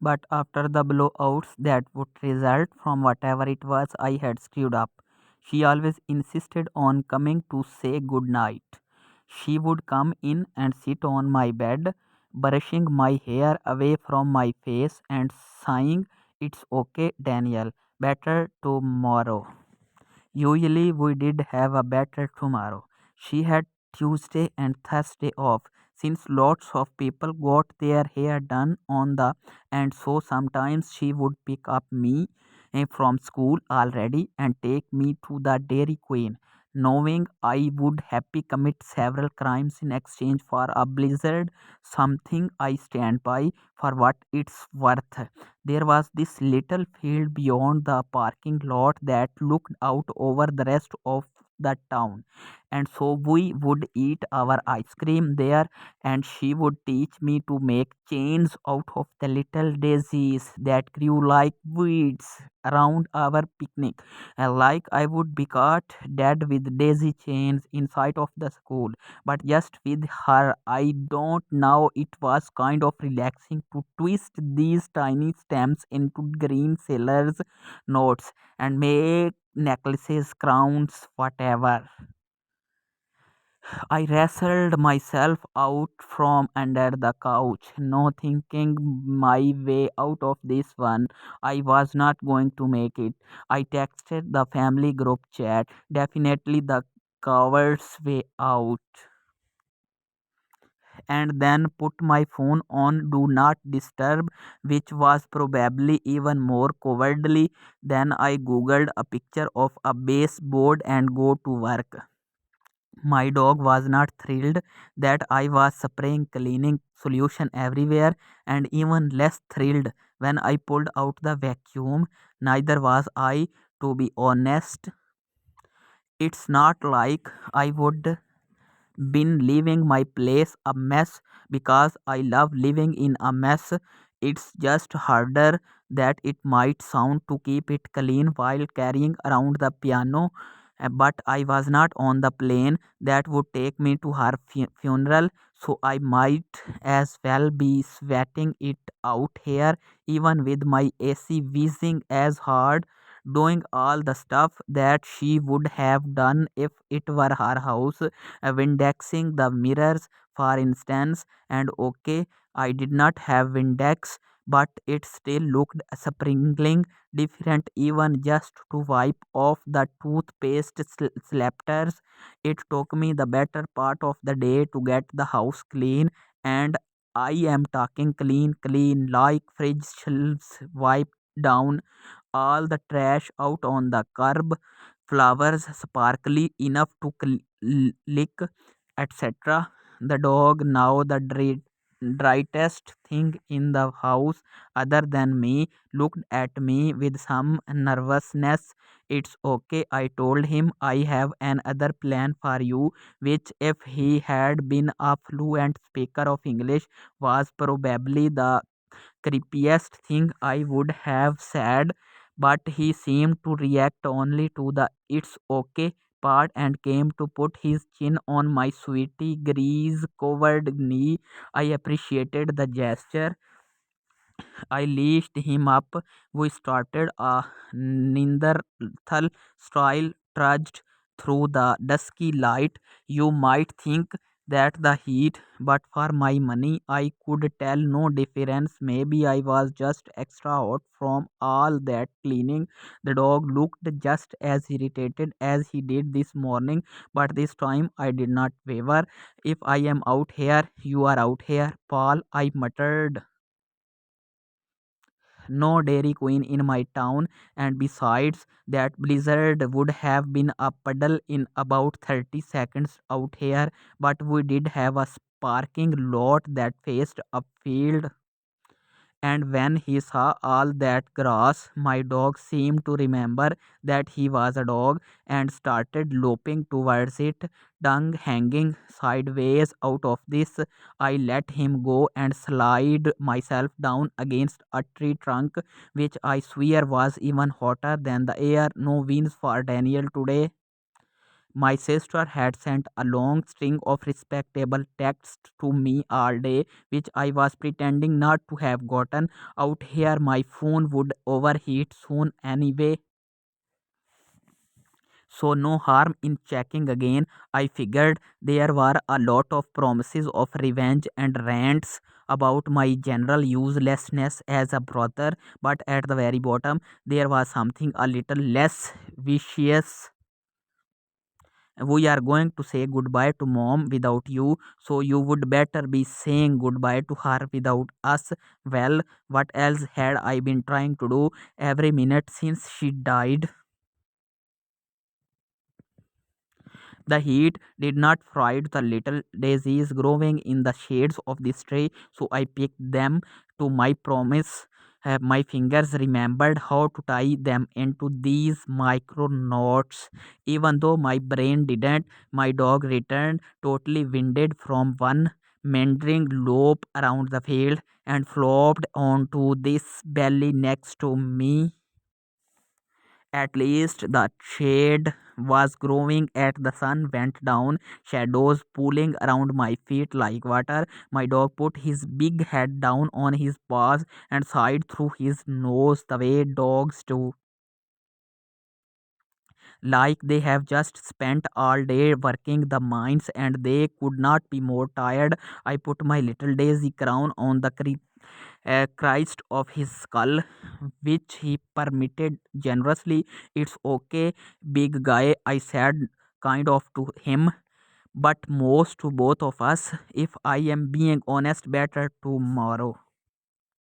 But after the blowouts that would result from whatever it was I had screwed up, she always insisted on coming to say good night. She would come in and sit on my bed, brushing my hair away from my face and sighing, "It's okay, Daniel, better tomorrow." Usually we did have a better tomorrow. She had Tuesday and Thursday off since lots of people got their hair done on the, and so sometimes she would pick up me from school already and take me to the Dairy Queen, knowing I would happy commit several crimes in exchange for a blizzard, something I stand by for what it's worth. There was this little field beyond the parking lot that looked out over the rest of the town, and so we would eat our ice cream there, and she would teach me to make chains out of the little daisies that grew like weeds around our picnic. And like I would be caught dead with daisy chains inside of the school, but just with her. I don't know, it was kind of relaxing to twist these tiny stems into green sailors knots and make necklaces, crowns, whatever. I wrestled myself out from under the couch, no thinking my way out of this one. I was not going to make it. I texted the family group chat, definitely the coward's way out, and then put my phone on do not disturb, which was probably even more cowardly. Then I googled a picture of a baseboard and go to work. My dog was not thrilled that I was spraying cleaning solution everywhere, and even less thrilled when I pulled out the vacuum. Neither was I, to be honest. It's not like I would been leaving my place a mess because I love living in a mess. It's just harder that it might sound to keep it clean while carrying around the piano. But I was not on the plane that would take me to her funeral, so I might as well be sweating it out here, even with my AC whizzing as hard, doing all the stuff that she would have done if it were her house, Windexing the mirrors, for instance. And okay, I did not have Windex, but it still looked sprinkling different even just to wipe off the toothpaste slappers. It took me the better part of the day to get the house clean, and I am talking clean, clean, like fridge shelves wiped down, all the trash out on the curb, flowers sparkly enough to lick, etc. The dog, now the brightest thing in the house other than me, looked at me with some nervousness. "It's okay," I told him. "I have another plan for you," which, if he had been a fluent speaker of English, was probably the creepiest thing I would have said, but he seemed to react only to the "it's okay" part and came to put his chin on my sweetie grease covered knee. I appreciated the gesture. I leashed him up. We started a Neanderthal style trudged through the dusky light. You might think that the heat, but for my money, I could tell no difference. Maybe I was just extra hot from all that cleaning. The dog looked just as irritated as he did this morning, but this time I did not waver. "If I am out here, you are out here, Paul," I muttered. No Dairy Queen in my town, and besides, that blizzard would have been a puddle in about 30 seconds out here. But we did have a parking lot that faced a field, and when he saw all that grass, my dog seemed to remember that he was a dog and started loping towards it, tongue hanging sideways out of this. I let him go and slide myself down against a tree trunk, which I swear was even hotter than the air. No winds for Daniel today. My sister had sent a long string of respectable texts to me all day, which I was pretending not to have gotten. Out here, my phone would overheat soon anyway, so no harm in checking again. I figured there were a lot of promises of revenge and rants about my general uselessness as a brother, but at the very bottom, there was something a little less vicious. We are going to say goodbye to mom without you, so you would better be saying goodbye to her without us. Well, what else had I been trying to do every minute since she died? The heat did not fright the little daisies growing in the shades of this tree, so I picked them to my promise. My fingers remembered how to tie them into these micro knots. Even though my brain didn't, my dog returned totally winded from one meandering lope around the field and flopped onto this belly next to me. At least the shade was growing as the sun went down, shadows pooling around my feet like water. My dog put his big head down on his paws and sighed through his nose the way dogs do, like they have just spent all day working the mines and they could not be more tired. I put my little daisy crown on the Christ of his skull, which he permitted generously. It's okay, big guy, I said, kind of to him, but most to both of us. If I am being honest, better tomorrow.